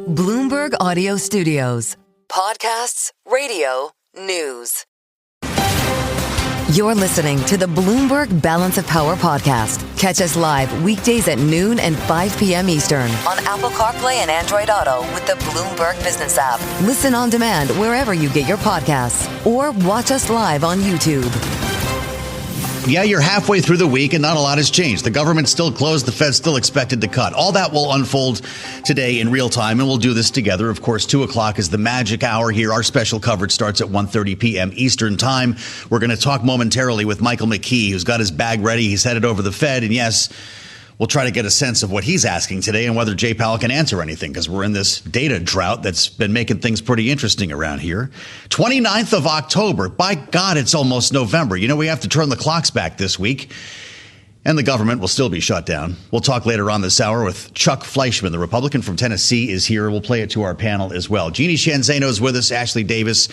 Bloomberg Audio Studios. Podcasts, radio, news. You're listening to the Bloomberg Balance of Power podcast. Catch us live weekdays at noon and 5 p.m. Eastern on Apple CarPlay and Android Auto with the Bloomberg Business app. Listen on demand wherever you get your podcasts or watch us live on YouTube. Yeah, you're halfway through the week and not a lot has changed. The government's still closed. The Fed's still expected to cut. All that will unfold today in real time, and we'll do this together. Of course, 2 o'clock is the magic hour here. Our special coverage starts at 1:30 p.m. Eastern time. We're going to talk momentarily with Michael McKee, who's got his bag ready. He's headed over the Fed. And yes, we'll try to get a sense of what he's asking today and whether Jay Powell can answer anything, because we're in this data drought that's been making things pretty interesting around here. 29th of October. By God, it's almost November. You know, we have to turn the clocks back this week, and the government will still be shut down. We'll talk later on this hour with Chuck Fleischman, the Republican from Tennessee, is here. We'll play it to our panel as well. Jeannie Shanzano is with us, Ashley Davis,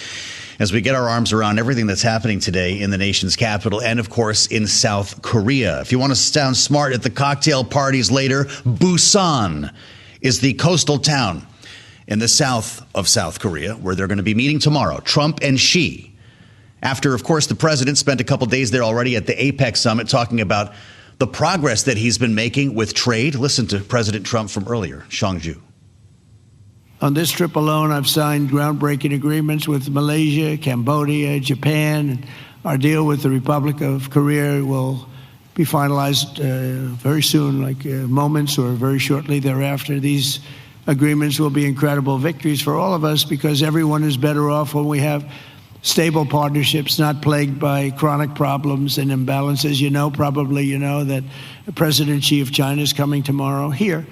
as we get our arms around everything that's happening today in the nation's capital and, of course, in South Korea. If you want to sound smart at the cocktail parties later, Busan is the coastal town in the south of South Korea where they're going to be meeting tomorrow, Trump and Xi. After, of course, the president spent a couple days there already at the APEC summit talking about the progress that he's been making with trade. Listen to President Trump from earlier, Shangju. On this trip alone, I've signed groundbreaking agreements with Malaysia, Cambodia, Japan. Our deal with the Republic of Korea will be finalized very soon, like moments or very shortly thereafter. These agreements will be incredible victories for all of us because everyone is better off when we have stable partnerships, not plagued by chronic problems and imbalances. Probably you know that President Xi of China is coming tomorrow here.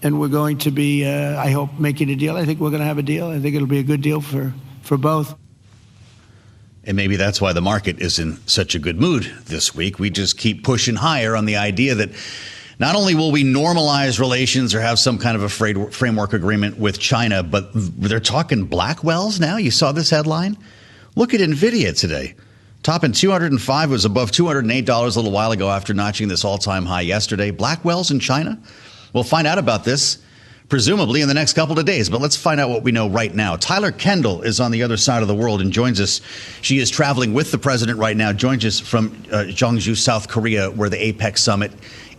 And we're going to be, I hope, making a deal. I think we're going to have a deal. I think it'll be a good deal for both. And maybe that's why the market is in such a good mood this week. We just keep pushing higher on the idea that not only will we normalize relations or have some kind of a framework agreement with China, but they're talking Blackwells now. You saw this headline? Look at NVIDIA today. Topping 205, was above $208 a little while ago after notching this all-time high yesterday. Blackwells in China? We'll find out about this, presumably, in the next couple of days. But let's find out what we know right now. Tyler Kendall is on the other side of the world and joins us. She is traveling with the president right now, joins us from Jeonju, South Korea, where the APEC summit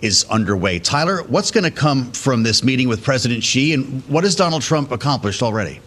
is underway. Tyler, what's going to come from this meeting with President Xi, and what has Donald Trump accomplished already?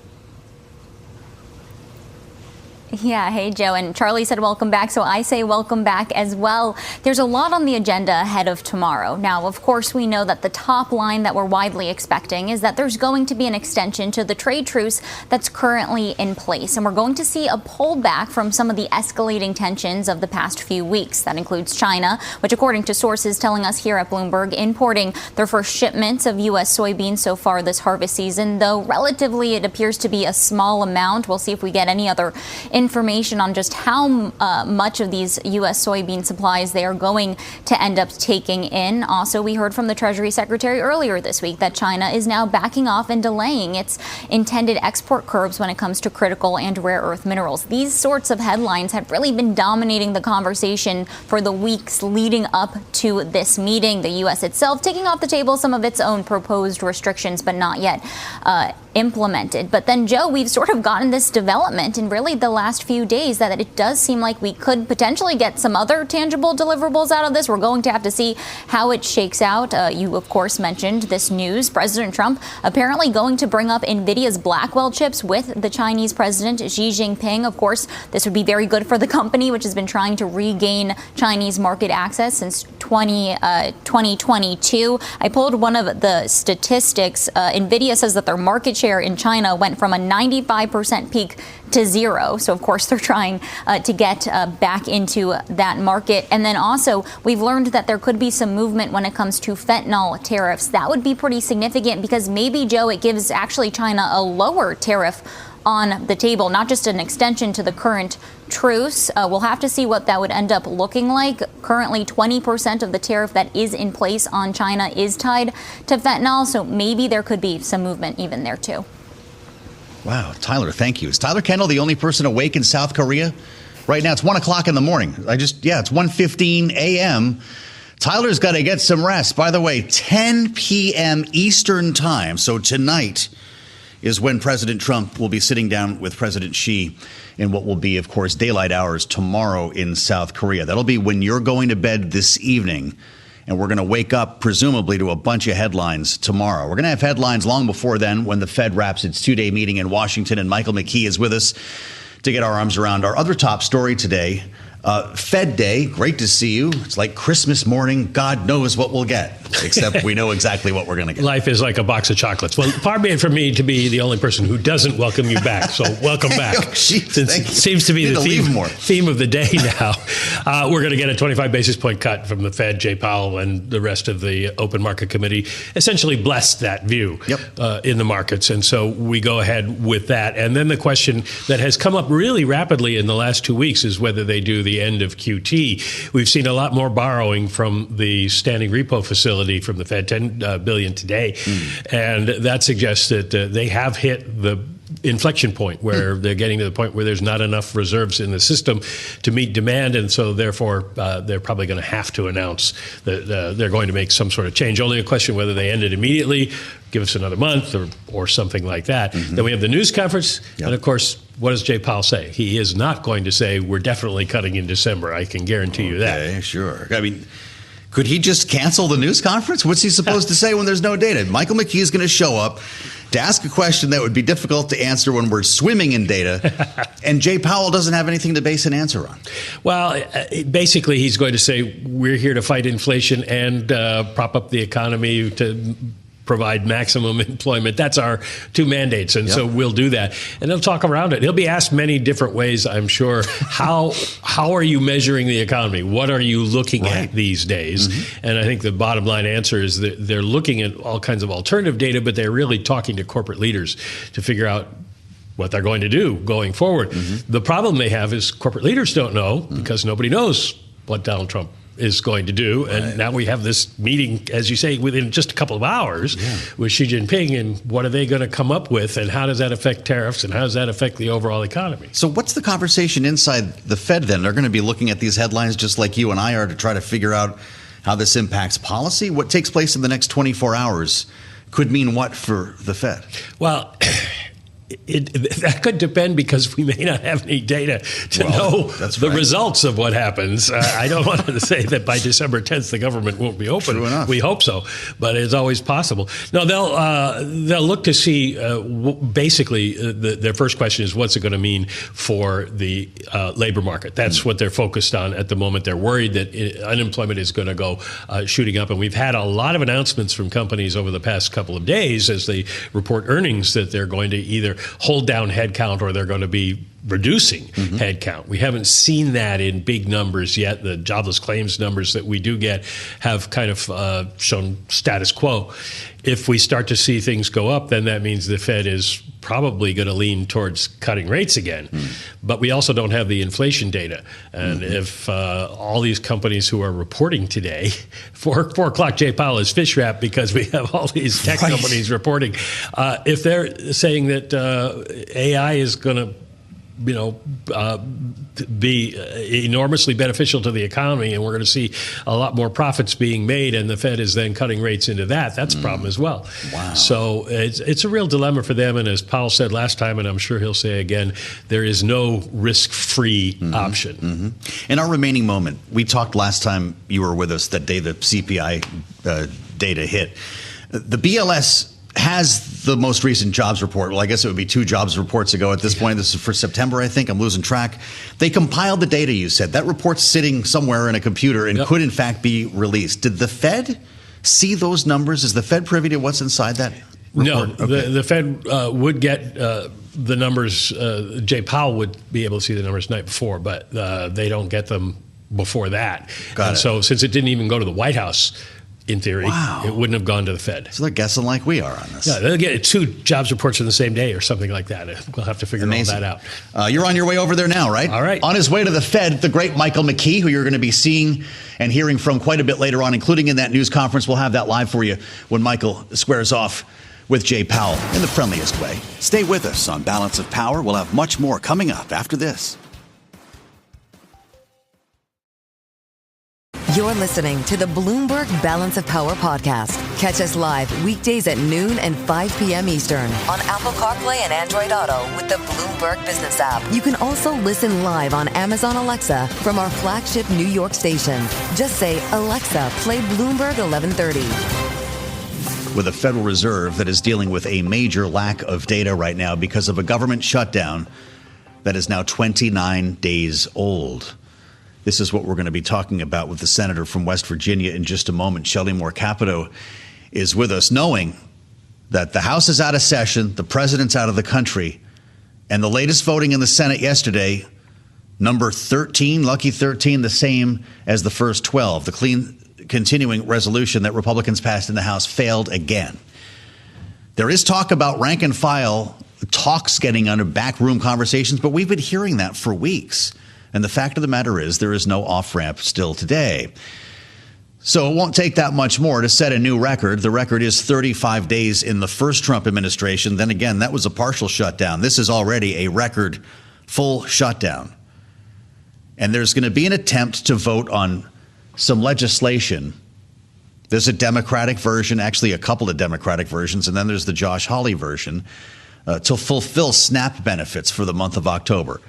Yeah. Hey, Joe. And Charlie said welcome back. So I say welcome back as well. There's a lot on the agenda ahead of tomorrow. Now, of course, we know that the top line that we're widely expecting is that there's going to be an extension to the trade truce that's currently in place. And we're going to see a pullback from some of the escalating tensions of the past few weeks. That includes China, which, according to sources telling us here at Bloomberg, importing their first shipments of U.S. soybeans so far this harvest season, though relatively it appears to be a small amount. We'll see if we get any other information on just how much of these U.S. soybean supplies they are going to end up taking in. Also, we heard from the Treasury Secretary earlier this week that China is now backing off and delaying its intended export curbs when it comes to critical and rare earth minerals. These sorts of headlines have really been dominating the conversation for the weeks leading up to this meeting. The U.S. itself taking off the table some of its own proposed restrictions, but not yet implemented. But then, Joe, we've sort of gotten this development in really the last few days that it does seem like we could potentially get some other tangible deliverables out of this. We're going to have to see how it shakes out. You, of course, mentioned this news. President Trump apparently going to bring up NVIDIA's Blackwell chips with the Chinese president, Xi Jinping. Of course, this would be very good for the company, which has been trying to regain Chinese market access since 2022. I pulled one of the statistics. NVIDIA says that their market share in China went from a 95% peak to zero. So, of course, they're trying to get back into that market. And then also, we've learned that there could be some movement when it comes to fentanyl tariffs. That would be pretty significant because maybe, Joe, it gives actually China a lower tariff on the table, not just an extension to the current truce. We'll have to see what that would end up looking like. Currently, 20% of the tariff that is in place on China is tied to fentanyl, so maybe there could be some movement even there, too. Wow. Tyler, thank you. Is Tyler Kendall the only person awake in South Korea? Right now, it's 1 o'clock in the morning. It's 1:15 a.m. Tyler's got to get some rest. By the way, 10 p.m. Eastern time, so tonight is when President Trump will be sitting down with President Xi in what will be, of course, daylight hours tomorrow in South Korea. That'll be when you're going to bed this evening. And we're going to wake up, presumably, to a bunch of headlines tomorrow. We're going to have headlines long before then when the Fed wraps its two-day meeting in Washington. And Michael McKee is with us to get our arms around our other top story today. Fed Day, great to see you. It's like Christmas morning. God knows what we'll get, except we know exactly what we're going to get. Life is like a box of chocolates. Well, far be it from me to be the only person who doesn't welcome you back. So welcome back. Oh, geez, it seems to be the theme of the day now. We're going to get a 25 basis point cut from the Fed. Jay Powell and the rest of the Open Market Committee essentially blessed that view in the markets. And so we go ahead with that. And then the question that has come up really rapidly in the last 2 weeks is whether they do the end of QT. We've seen a lot more borrowing from the standing repo facility from the Fed, $10 billion today. And that suggests that they have hit the inflection point where they're getting to the point where there's not enough reserves in the system to meet demand. And so therefore, they're probably going to have to announce that they're going to make some sort of change. Only a question whether they end it immediately, give us another month or something like that. Then we have the news conference. And of course, what does Jay Powell say? He is not going to say we're definitely cutting in December. I can guarantee you that. Okay, sure. I mean, could he just cancel the news conference? What's he supposed to say when there's no data? Michael McKee is going to show up to ask a question that would be difficult to answer when we're swimming in data, and Jay Powell doesn't have anything to base an answer on. Well, basically, he's going to say we're here to fight inflation and prop up the economy to provide maximum employment. That's our two mandates. And so we'll do that. And they'll talk around it. He'll be asked many different ways, I'm sure. How are you measuring the economy? What are you looking at these days? And I think the bottom line answer is that they're looking at all kinds of alternative data, but they're really talking to corporate leaders to figure out what they're going to do going forward. The problem they have is corporate leaders don't know because nobody knows what Donald Trump is going to do. And now we have this meeting, as you say, within just a couple of hours with Xi Jinping. And what are they going to come up with? And how does that affect tariffs? And how does that affect the overall economy? So what's the conversation inside the Fed then? They're going to be looking at these headlines just like you and I are to try to figure out how this impacts policy. What takes place in the next 24 hours could mean what for the Fed? Well, that could depend because we may not have any data to know the results of what happens. I don't want to say that by December 10th the government won't be open. True enough. We hope so, but it's always possible. No, they'll look to see. Basically, their first question is what's it going to mean for the labor market? That's what they're focused on at the moment. They're worried that unemployment is going to go shooting up, and we've had a lot of announcements from companies over the past couple of days as they report earnings that they're going to either hold down headcount or they're going to be reducing headcount. We haven't seen that in big numbers yet. The jobless claims numbers that we do get have kind of shown status quo. If we start to see things go up, then that means the Fed is probably going to lean towards cutting rates again. But we also don't have the inflation data. And if all these companies who are reporting today, 4 o'clock Jay Powell is fish wrapped because we have all these tech companies reporting. If they're saying that AI is going to be enormously beneficial to the economy, and we're going to see a lot more profits being made, and the Fed is then cutting rates into that. That's a problem as well. Wow. So it's a real dilemma for them, and as Powell said last time, and I'm sure he'll say again, there is no risk-free option. In our remaining moment, we talked last time you were with us that day the CPI data hit. The BLS has the most recent jobs report. Well, I guess it would be 2 jobs reports ago at this point. This is for September, I think. I'm losing track. They compiled the data, you said. That report's sitting somewhere in a computer and could, in fact, be released. Did the Fed see those numbers? Is the Fed privy to what's inside that report? No, the Fed would get the numbers. Jay Powell would be able to see the numbers the night before, but they don't get them before that. Got it. So since it didn't even go to the White House, in theory, it wouldn't have gone to the Fed. So they're guessing like we are on this. Yeah, they'll get 2 jobs reports in the same day or something like that. We'll have to figure all that out. You're on your way over there now, right? All right. On his way to the Fed, the great Michael McKee, who you're going to be seeing and hearing from quite a bit later on, including in that news conference. We'll have that live for you when Michael squares off with Jay Powell in the friendliest way. Stay with us on Balance of Power. We'll have much more coming up after this. You're listening to the Bloomberg Balance of Power podcast. Catch us live weekdays at noon and 5 p.m. Eastern on Apple CarPlay and Android Auto with the Bloomberg Business app. You can also listen live on Amazon Alexa from our flagship New York station. Just say, Alexa, play Bloomberg 1130. With a Federal Reserve that is dealing with a major lack of data right now because of a government shutdown that is now 29 days old. This is what we're going to be talking about with the senator from West Virginia in just a moment. Shelley Moore Capito is with us, knowing that the House is out of session, the president's out of the country, and the latest voting in the Senate yesterday, number 13, lucky 13, the same as the first 12. The clean continuing resolution that Republicans passed in the House failed again. There is talk about rank and file talks getting under backroom conversations, but we've been hearing that for weeks. And the fact of the matter is there is no off-ramp still today. So it won't take that much more to set a new record. The record is 35 days in the first Trump administration. Then again, that was a partial shutdown. This is already a record full shutdown. And there's going to be an attempt to vote on some legislation. There's a Democratic version, actually a couple of Democratic versions, and then there's the Josh Hawley version to fulfill SNAP benefits for the month of October.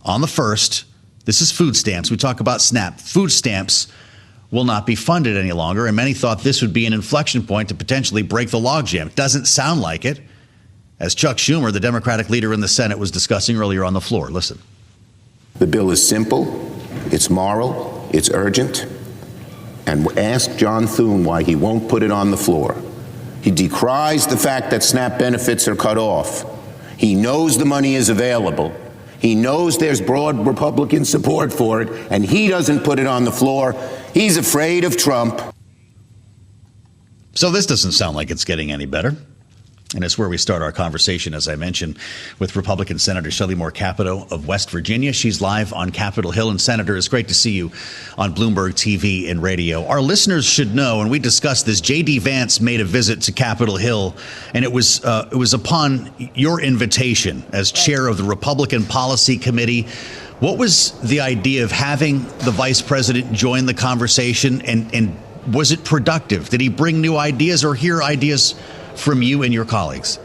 On the first, this is food stamps. We talk about SNAP. Food stamps will not be funded any longer, and many thought this would be an inflection point to potentially break the logjam. Doesn't sound like it, as Chuck Schumer, the Democratic leader in the Senate, was discussing earlier on the floor. Listen. The bill is simple, it's moral, it's urgent, and ask John Thune why he won't put it on the floor. He decries the fact that SNAP benefits are cut off. He knows the money is available. He knows there's broad Republican support for it, and he doesn't put it on the floor. He's afraid of Trump. So this doesn't sound like it's getting any better. And it's where we start our conversation, as I mentioned, with Republican Senator Shelley Moore Capito of West Virginia. She's live on Capitol Hill. And Senator, it's great to see you on Bloomberg TV and radio. Our listeners should know, and we discussed this, JD Vance made a visit to Capitol Hill, and it was upon your invitation as chair of the Republican Policy Committee. What was the idea of having the vice president join the conversation, and was it productive? Did he bring new ideas or hear ideas from you and your colleagues?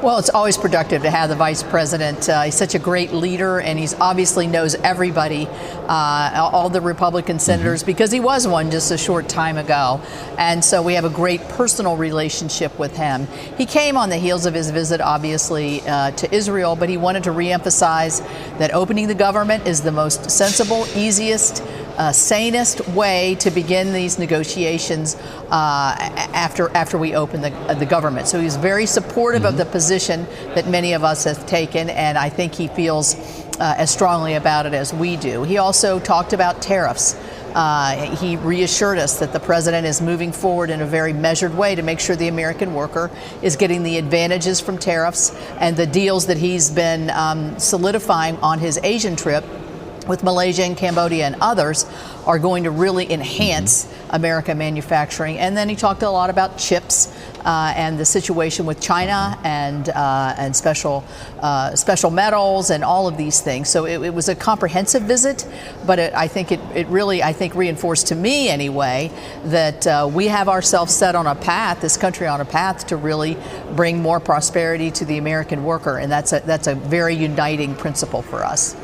Well, it's always productive to have the vice president. He's such a great leader, and he's obviously knows everybody, all the Republican senators, because he was one just a short time ago. And so we have a great personal relationship with him. He came on the heels of his visit, obviously, to Israel, but he wanted to reemphasize that opening the government is the most sensible, easiest, sanest way to begin these negotiations after we open the government. So he's very supportive of the position that many of us have taken, and I think he feels as strongly about it as we do. He also talked about tariffs. He reassured us that the president is moving forward in a very measured way to make sure the American worker is getting the advantages from tariffs, and the deals that he's been solidifying on his Asian trip with Malaysia and Cambodia and others are going to really enhance American manufacturing. And then he talked a lot about chips and the situation with China and special metals and all of these things. So it was a comprehensive visit, but I think it really reinforced to me anyway that we have ourselves set on a path, this country on a path to really bring more prosperity to the American worker, and that's a very uniting principle for us.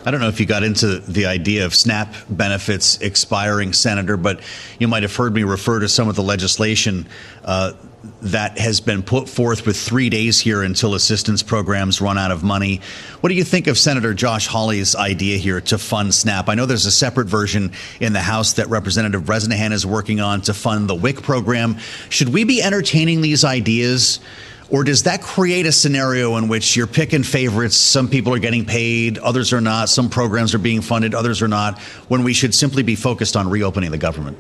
I don't know if you got into the idea of SNAP benefits expiring, Senator, but you might have heard me refer to some of the legislation that has been put forth with 3 days here until assistance programs run out of money. What do you think of Senator Josh Hawley's idea here to fund SNAP? I know there's a separate version in the House that Representative Bresnahan is working on to fund the WIC program. Should we be entertaining these ideas? Or does that create a scenario in which you're picking favorites? Some people are getting paid, others are not. Some programs are being funded, others are not, when we should simply be focused on reopening the government?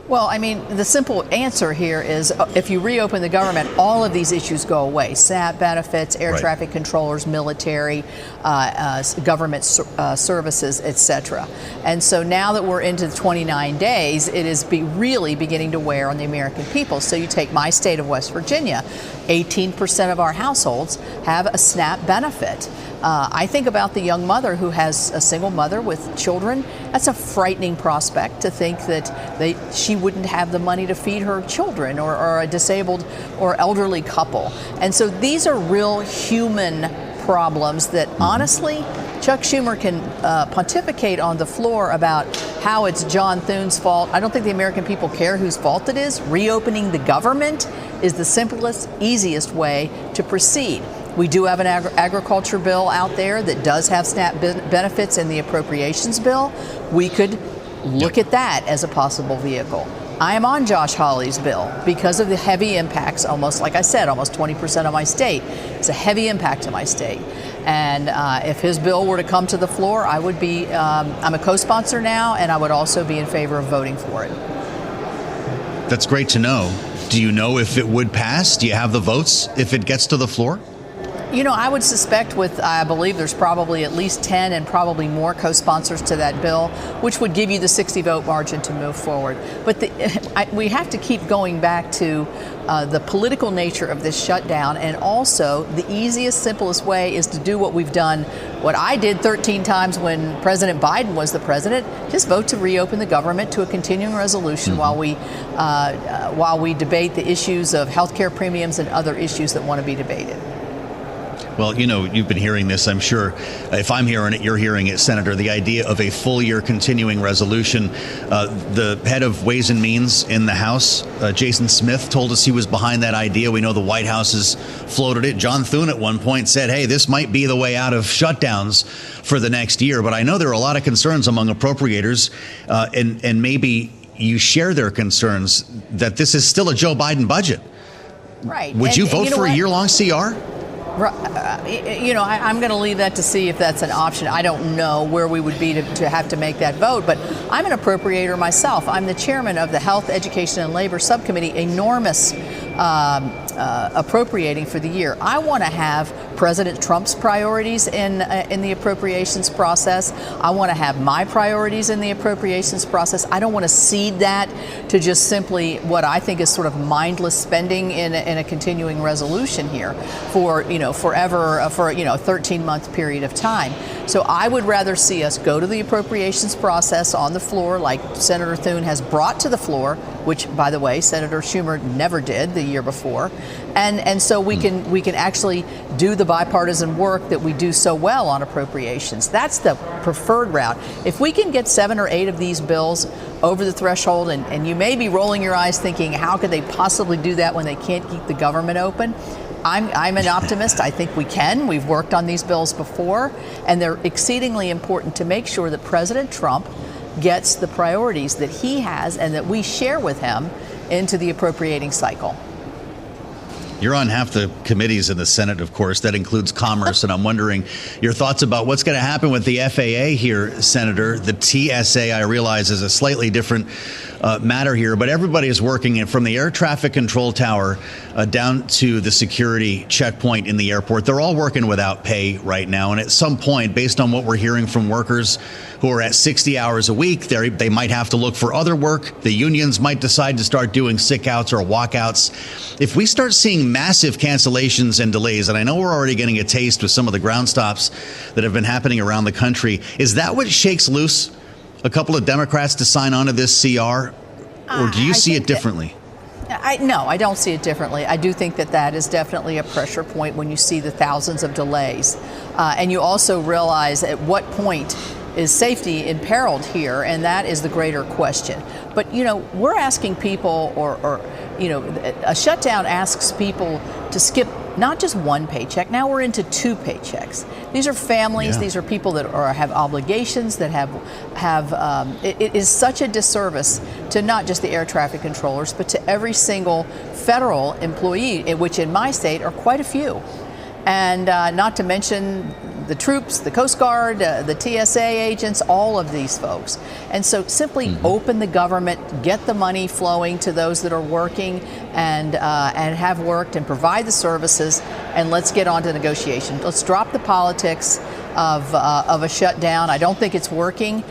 Well, I mean, the simple answer here is if you reopen the government, all of these issues go away. SNAP benefits, air traffic controllers, military, government services, et cetera. And so now that we're into the 29 days, it is really beginning to wear on the American people. So you take my state of West Virginia, 18% of our households have a SNAP benefit. I think about the young mother who has a single mother with children. That's a frightening prospect to think that she wouldn't have the money to feed her children, or a disabled or elderly couple. And so these are real human problems that honestly, Chuck Schumer can pontificate on the floor about how it's John Thune's fault. I don't think the American people care whose fault it is. Reopening the government is the simplest, easiest way to proceed. We do have an agriculture bill out there that does have SNAP benefits in the appropriations bill. We could look at that as a possible vehicle. I am on Josh Hawley's bill because of the heavy impacts, almost like I said, almost 20% of my state. It's a heavy impact to my state. And if his bill were to come to the floor, I would be, I'm a co-sponsor now, and I would also be in favor of voting for it. That's great to know. Do you know if it would pass? Do you have the votes if it gets to the floor? You know, I would suspect I believe there's probably at least 10 and probably more co-sponsors to that bill, which would give you the 60 vote margin to move forward. But we have to keep going back to the political nature of this shutdown, and also the easiest, simplest way is to do what we've done, what I did 13 times when President Biden was the president, just vote to reopen the government to a continuing resolution while we debate the issues of health care premiums and other issues that want to be debated. Well, you know, you've been hearing this, I'm sure. If I'm hearing it, you're hearing it, Senator. The idea of a full-year continuing resolution. The head of Ways and Means in the House, Jason Smith, told us he was behind that idea. We know the White House has floated it. John Thune at one point said, hey, this might be the way out of shutdowns for the next year. But I know there are a lot of concerns among appropriators, and maybe you share their concerns that this is still a Joe Biden budget. Right. Would you vote for a year-long CR? You know, I'm going to leave that to see if that's an option. I don't know where we would be to have to make that vote, but I'm an appropriator myself. I'm the chairman of the Health, Education, and Labor Subcommittee, enormous appropriating for the year. I want to have President Trump's priorities in the appropriations process. I want to have my priorities in the appropriations process. I don't want to cede that to just simply what I think is sort of mindless spending in a continuing resolution here for, you know, forever, for, you know, a 13-month period of time. So I would rather see us go to the appropriations process on the floor, like Senator Thune has brought to the floor, which, by the way, Senator Schumer never did the year before. And so we can actually do the bipartisan work that we do so well on appropriations. That's the preferred route. If we can get 7 or 8 of these bills over the threshold, and you may be rolling your eyes thinking, how could they possibly do that when they can't keep the government open? I'm an optimist. I think we can. We've worked on these bills before, and they're exceedingly important to make sure that President Trump gets the priorities that he has and that we share with him into the appropriating cycle. You're on half the committees in the Senate, of course. That includes Commerce. And I'm wondering your thoughts about what's going to happen with the FAA here, Senator. The TSA, I realize, is a slightly different matter here, but everybody is working from the air traffic control tower down to the security checkpoint in the airport. They're all working without pay right now. And at some point, based on what we're hearing from workers who are at 60 hours a week, they might have to look for other work. The unions might decide to start doing sick outs or walkouts. If we start seeing massive cancellations and delays, and I know we're already getting a taste with some of the ground stops that have been happening around the country, is that what shakes loose a couple of Democrats to sign on to this CR? Or do you see it differently? No, I don't see it differently. I do think that is definitely a pressure point when you see the thousands of delays. And you also realize at what point is safety imperiled here, and that is the greater question. But, you know, we're asking people, or you know, a shutdown asks people to skip not just one paycheck. Now we're into 2 paychecks. These are families. Yeah. These are people that have obligations, that have. It is such a disservice to not just the air traffic controllers, but to every single federal employee, which in my state are quite a few. And not to mention the troops, the Coast Guard, the TSA agents, all of these folks. And so simply open the government, get the money flowing to those that are working and have worked, and provide the services, and let's get on to negotiation. Let's drop the politics of a shutdown. I don't think it's working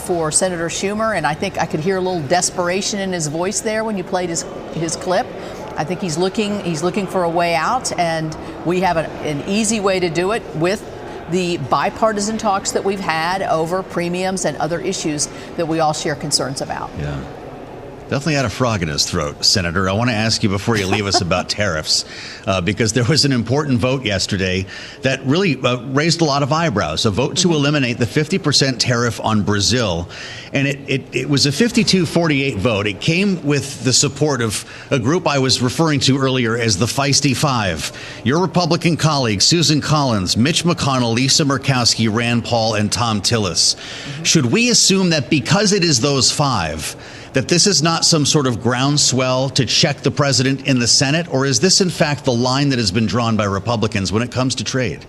for Senator Schumer, and I think I could hear a little desperation in his voice there when you played his clip. I think he's looking for a way out, and we have an easy way to do it with the bipartisan talks that we've had over premiums and other issues that we all share concerns about. Yeah. Definitely had a frog in his throat, Senator. I want to ask you before you leave us about tariffs, because there was an important vote yesterday that really raised a lot of eyebrows. A vote to eliminate the 50% tariff on Brazil. And it was a 52-48 vote. It came with the support of a group I was referring to earlier as the Feisty Five. Your Republican colleagues, Susan Collins, Mitch McConnell, Lisa Murkowski, Rand Paul, and Tom Tillis. Should we assume that because it is those five, that this is not some sort of groundswell to check the president in the Senate? Or is this, in fact, the line that has been drawn by Republicans when it comes to trade?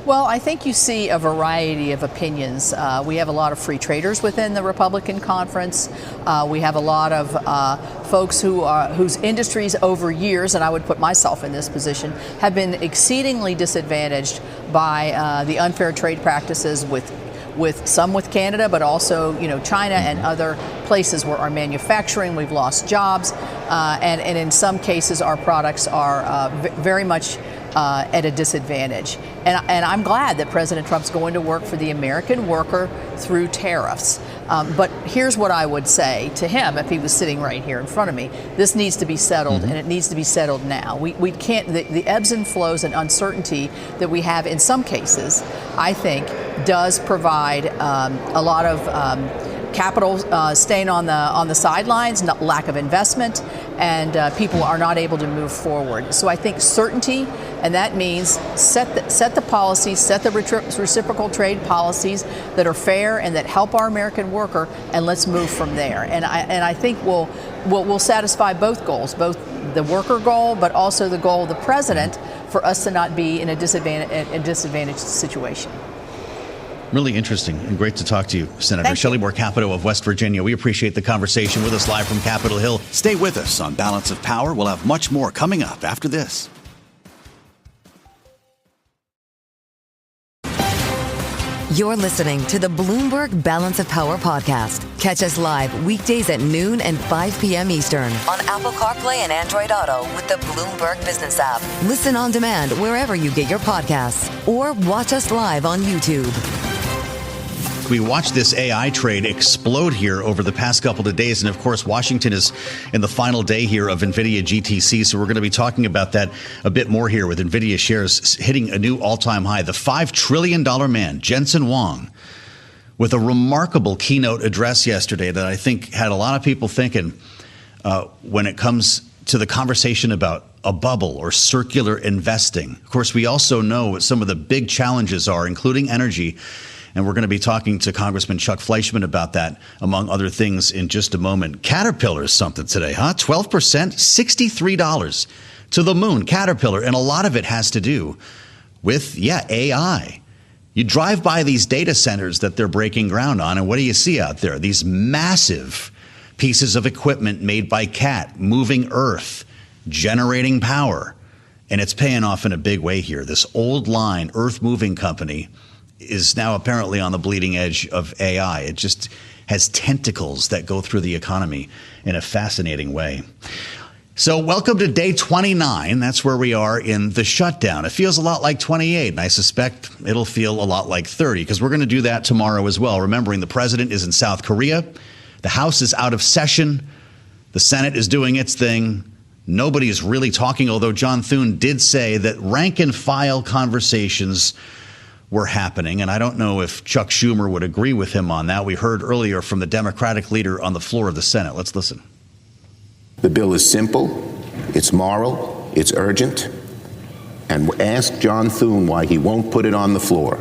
Well, I think you see a variety of opinions. We have a lot of free traders within the Republican conference. We have a lot of folks whose industries over years, and I would put myself in this position, have been exceedingly disadvantaged by the unfair trade practices with Canada, but also, China and other places where our manufacturing, we've lost jobs, and in some cases our products are very much at a disadvantage. And I'm glad that President Trump's going to work for the American worker through tariffs. But here's what I would say to him if he was sitting right here in front of me. This needs to be settled, and it needs to be settled now. We can't, the ebbs and flows and uncertainty that we have in some cases, I think, does provide a lot of capital staying on the sidelines, lack of investment, and people are not able to move forward. So I think certainty, and that means set the policies, set the reciprocal trade policies that are fair and that help our American worker, and let's move from there. And I think we'll satisfy both goals, both the worker goal, but also the goal of the president, for us to not be in a disadvantaged situation. Really interesting and great to talk to you, Senator. Shelley Moore Capito of West Virginia. We appreciate the conversation with us live from Capitol Hill. Stay with us on Balance of Power. We'll have much more coming up after this. You're listening to the Bloomberg Balance of Power podcast. Catch us live weekdays at noon and 5 p.m. Eastern on Apple CarPlay and Android Auto with the Bloomberg Business app. Listen on demand wherever you get your podcasts, or watch us live on YouTube. We watched this AI trade explode here over the past couple of days. And of course, Washington is in the final day here of NVIDIA GTC. So we're going to be talking about that a bit more here, with NVIDIA shares hitting a new all-time high. The $5 trillion man, Jensen Huang, with a remarkable keynote address yesterday that I think had a lot of people thinking when it comes to the conversation about a bubble or circular investing. Of course, we also know what some of the big challenges are, including energy. And we're going to be talking to Congressman Chuck Fleischmann about that, among other things, in just a moment. Caterpillar is something today, huh? 12%, $63 to the moon. Caterpillar. And a lot of it has to do with, AI. You drive by these data centers that they're breaking ground on, and what do you see out there? These massive pieces of equipment made by Cat, moving earth, generating power. And it's paying off in a big way here. This old line earth moving company is now apparently on the bleeding edge of AI. It just has tentacles that go through the economy in a fascinating way. So welcome to day 29. That's where we are in the shutdown. It feels a lot like 28, and I suspect it'll feel a lot like 30, because we're going to do that tomorrow as well. Remembering the president is in South Korea. The House is out of session. The Senate is doing its thing. Nobody is really talking, although John Thune did say that rank and file conversations were happening. And I don't know if Chuck Schumer would agree with him on that. We heard earlier from the Democratic leader on the floor of the Senate. Let's listen. The bill is simple, it's moral, it's urgent, and ask John Thune why he won't put it on the floor.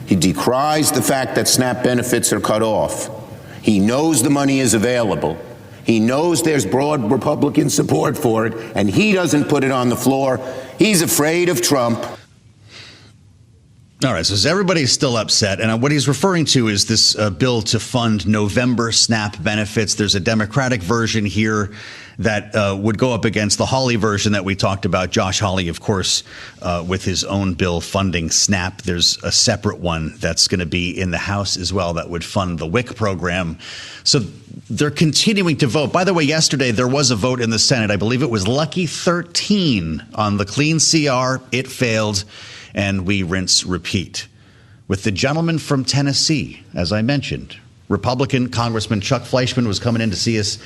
He decries the fact that SNAP benefits are cut off. He knows the money is available. He knows there's broad Republican support for it, and he doesn't put it on the floor. He's afraid of Trump. All right, so everybody's still upset. And what he's referring to is this bill to fund November SNAP benefits. There's a Democratic version here that would go up against the Hawley version that we talked about. Josh Hawley, of course, with his own bill funding SNAP. There's a separate one that's going to be in the House as well that would fund the WIC program. So they're continuing to vote. By the way, yesterday there was a vote in the Senate. I believe it was lucky 13 on the clean CR. It failed. And we rinse, repeat. with the gentleman from Tennessee, as I mentioned. Republican Congressman Chuck Fleischman was coming in to see us,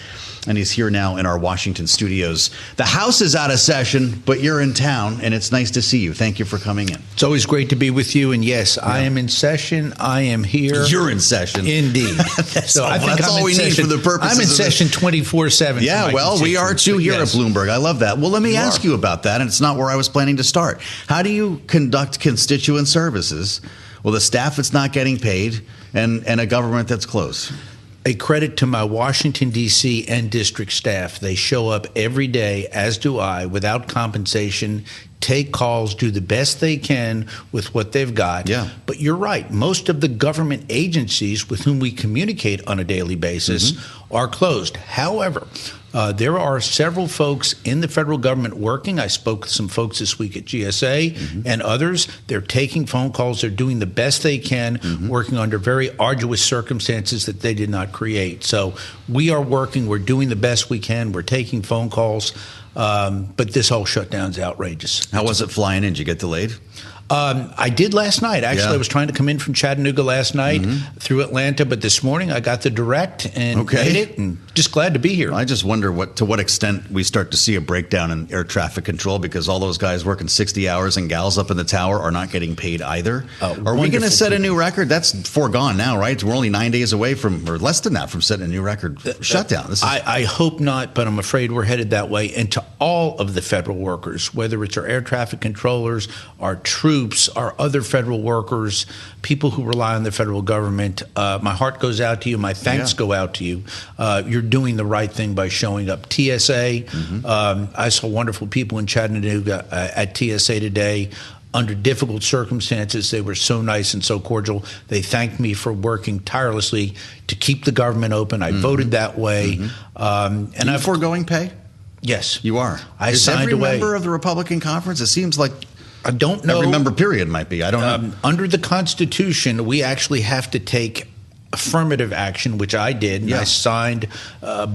and he's here now in our Washington studios. The House is out of session, but you're in town, and it's nice to see you. Thank you for coming in. It's always great to be with you, and yes, I am in session. I am here. You're in session. Indeed. That's all we need for the purposes I'm in session 24/7. Yeah, well, we are too here at Bloomberg. I love that. Well, let me ask you about that, and it's not where I was planning to start. How do you conduct constituent services with a staff that's not getting paid and a government that's closed? A credit to my Washington, D.C. and district staff. They show up every day, as do I, without compensation, take calls, do the best they can with what they've got. Yeah. But you're right. Most of the government agencies with whom we communicate on a daily basis are closed. However, there are several folks in the federal government working. I spoke with some folks this week at GSA and others. They're taking phone calls. They're doing the best they can, working under very arduous circumstances that they did not create. So we are working. We're doing the best we can. We're taking phone calls. But this whole shutdown's outrageous. How was it flying in? Did you get delayed? I did last night. Actually, Yeah. I was trying to come in from Chattanooga last night through Atlanta, but this morning I got the direct and made it, and just glad to be here. I just wonder to what extent we start to see a breakdown in air traffic control, because all those guys working 60 hours and gals up in the tower are not getting paid either. Are we going to set a new record? That's foregone now, right? We're only 9 days away from, or less than that, from setting a new record shutdown. I hope not, but I'm afraid we're headed that way. And to all of the federal workers, whether it's our air traffic controllers, our troops, our other federal workers, people who rely on the federal government, my heart goes out to you. My thanks go out to you. You're doing the right thing by showing up. TSA, I saw wonderful people in Chattanooga at TSA today. Under difficult circumstances, they were so nice and so cordial. They thanked me for working tirelessly to keep the government open. I voted that way. And I'm foregoing pay? Yes. You are? I Is signed every away. member of the Republican conference? It seems like I don't know. every member period might be. I don't know. Under the Constitution, we actually have to take affirmative action, which I did, and I signed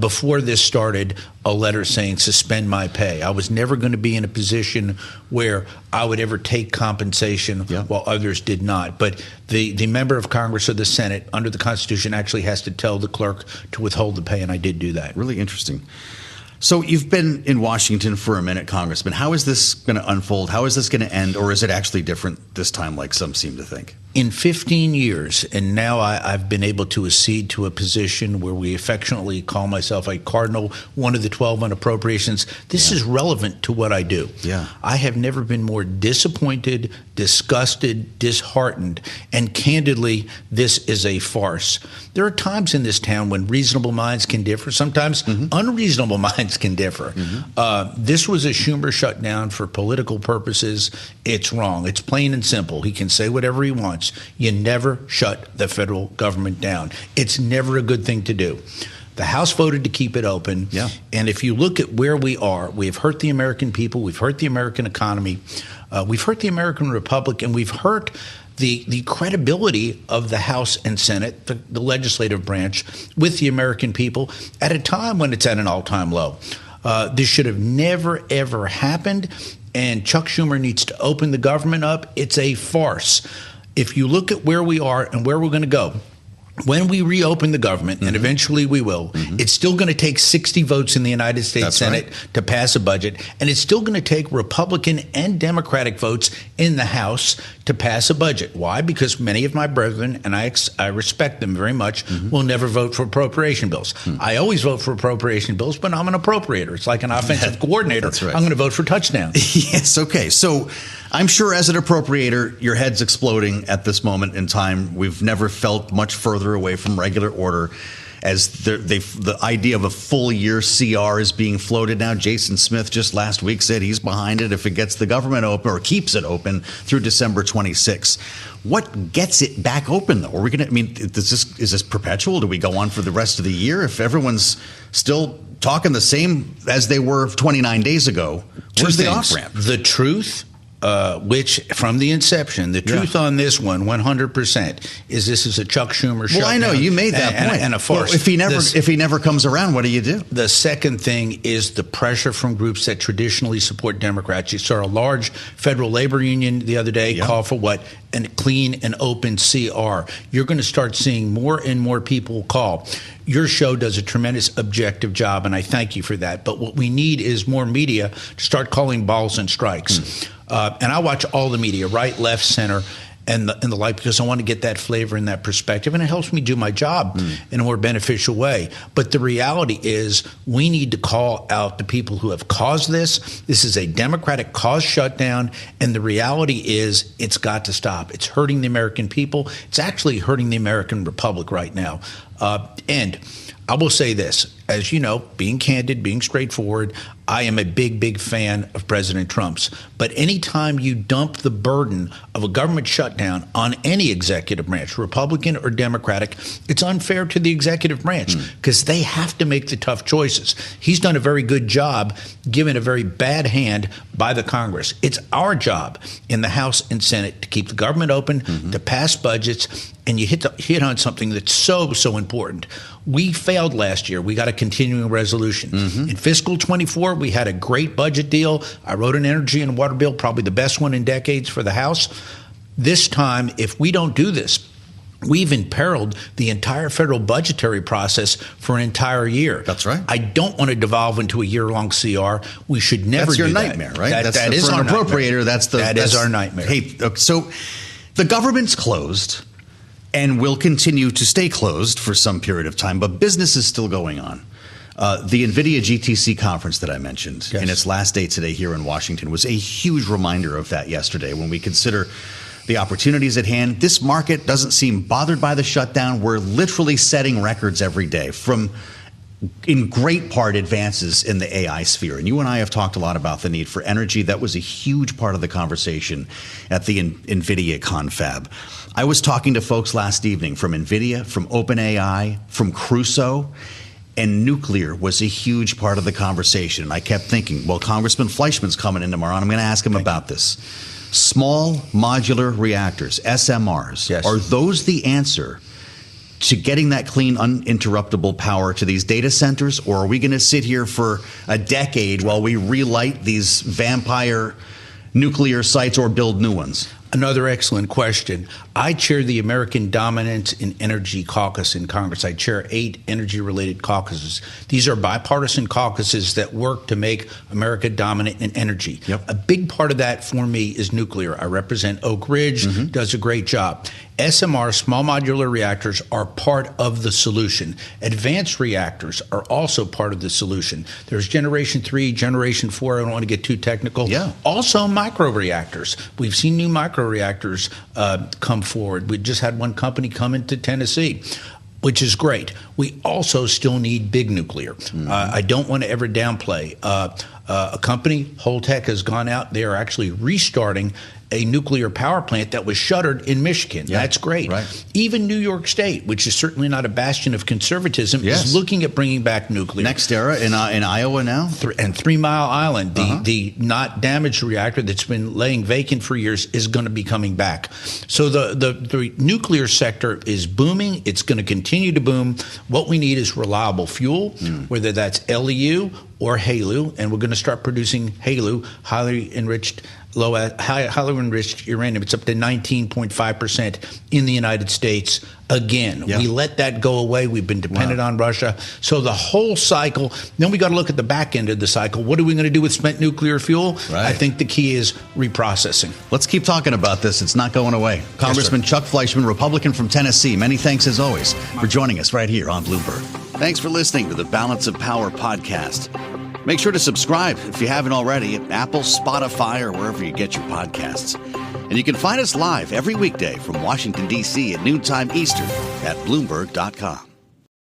before this started a letter saying suspend my pay. I was never going to be in a position where I would ever take compensation while others did not. But the member of Congress or the Senate under the Constitution actually has to tell the clerk to withhold the pay, and I did do that. Really interesting. So you've been in Washington for a minute, Congressman. How is this going to unfold? How is this going to end? Or is it actually different this time, like some seem to think? In 15 years, and now I've been able to accede to a position where we affectionately call myself a cardinal, one of the 12 on appropriations. This is relevant to what I do. I have never been more disappointed, disgusted, disheartened, and candidly, this is a farce. There are times in this town when reasonable minds can differ. Sometimes unreasonable minds can differ. This was a Schumer shutdown for political purposes. It's wrong. It's plain and simple. He can say whatever he wants. You never shut the federal government down. It's never a good thing to do. The House voted to keep it open. And if you look at where we are, we have hurt the American people. We've hurt the American economy. We've hurt the American Republic, and we've hurt the credibility of the House and Senate, the legislative branch, with the American people at a time when it's at an all-time low. This should have never, ever happened, and Chuck Schumer needs to open the government up. It's a farce. If you look at where we are and where we're going to go, when we reopen the government, and eventually we will, it's still going to take 60 votes in the United States Senate to pass a budget, and it's still going to take Republican and Democratic votes in the House to pass a budget. Why? Because many of my brethren, and I respect them very much, will never vote for appropriation bills. I always vote for appropriation bills, but I'm an appropriator. It's like an offensive coordinator. I'm going to vote for touchdowns. Yes, okay. So I'm sure as an appropriator, your head's exploding at this moment in time. We've never felt much further away from regular order, as the idea of a full year CR is being floated now. Jason Smith just last week said he's behind it if it gets the government open or keeps it open through December 26. What gets it back open, though? Are we going to, I mean, is this perpetual? Do we go on for the rest of the year? If everyone's still talking the same as they were 29 days ago, where's the off-ramp? The truth which from the inception, the truth on this one, 100%, is this is a Chuck Schumer shutdown. Well, I know you made that point. And a farce. Well, if he never comes around, what do you do? The second thing is the pressure from groups that traditionally support Democrats. You saw a large federal labor union the other day call for what? A clean and open CR. You're going to start seeing more and more people call. Your show does a tremendous objective job, and I thank you for that. But what we need is more media to start calling balls and strikes. And I watch all the media, right, left, center, and the like, because I want to get that flavor and that perspective, and it helps me do my job in a more beneficial way. But the reality is we need to call out the people who have caused this. This is a Democratic caused shutdown, and the reality is it's got to stop. It's hurting the American people. It's actually hurting the American Republic right now. And I will say this, as you know, being candid, being straightforward, I am a big, big fan of President Trump's. But anytime you dump the burden of a government shutdown on any executive branch, Republican or Democratic, it's unfair to the executive branch because they have to make the tough choices. He's done a very good job given a very bad hand by the Congress. It's our job in the House and Senate to keep the government open, to pass budgets, and you hit on something that's so important. We failed last year. We got a continuing resolution. In fiscal 24, we had a great budget deal. I wrote an energy and water bill, probably the best one in decades for the House. This time, if we don't do this, we've imperiled the entire federal budgetary process for an entire year. That's right. I don't want to devolve into a year-long CR. We should never do that. That's your nightmare, right? That is our nightmare. Appropriator, that is our nightmare. Hey, so the government's closed and will continue to stay closed for some period of time, but business is still going on. The NVIDIA GTC conference that I mentioned in its last day today here in Washington was a huge reminder of that yesterday. When we consider the opportunities at hand, this market doesn't seem bothered by the shutdown. We're literally setting records every day from, in great part, advances in the AI sphere. And you and I have talked a lot about the need for energy. That was a huge part of the conversation at the NVIDIA confab. I was talking to folks last evening from NVIDIA, from OpenAI, from Crusoe, and nuclear was a huge part of the conversation. And I kept thinking, well, Congressman Fleischman's coming in tomorrow, and I'm going to ask him about this. Small modular reactors, SMRs, are those the answer to getting that clean, uninterruptible power to these data centers? Or are we going to sit here for a decade while we relight these vampire nuclear sites or build new ones? Another excellent question. I chair the American Dominance in Energy Caucus in Congress. I chair 8 energy-related caucuses. These are bipartisan caucuses that work to make America dominant in energy. A big part of that for me is nuclear. I represent Oak Ridge, does a great job. SMR, small modular reactors, are part of the solution. Advanced reactors are also part of the solution. There's Generation 3, Generation 4. I don't want to get too technical. Also microreactors. We've seen new microreactors come forward. We just had one company come into Tennessee, which is great. We also still need big nuclear. I don't want to ever downplay. A company, Holtec, has gone out. They are actually restarting a nuclear power plant that was shuttered in Michigan. That's great. Even New York State, which is certainly not a bastion of conservatism, is looking at bringing back nuclear. NextEra in Iowa now? And 3 Mile Island, the not damaged reactor that's been laying vacant for years, is going to be coming back. So the nuclear sector is booming. It's going to continue to boom. What we need is reliable fuel, whether that's LEU or HALEU, and we're going to start producing HALEU, highly enriched uranium. It's up to 19.5% in the United States again. We let that go away. We've been dependent on Russia. So the whole cycle, then we got to look at the back end of the cycle. What are we going to do with spent nuclear fuel? I think the key is reprocessing. Let's keep talking about this. It's not going away. Congressman Chuck Fleischman, Republican from Tennessee, many thanks as always for joining us right here on Bloomberg. Thanks for listening to the Balance of Power podcast. Make sure to subscribe if you haven't already at Apple, Spotify, or wherever you get your podcasts. And you can find us live every weekday from Washington, D.C. at noontime Eastern at Bloomberg.com.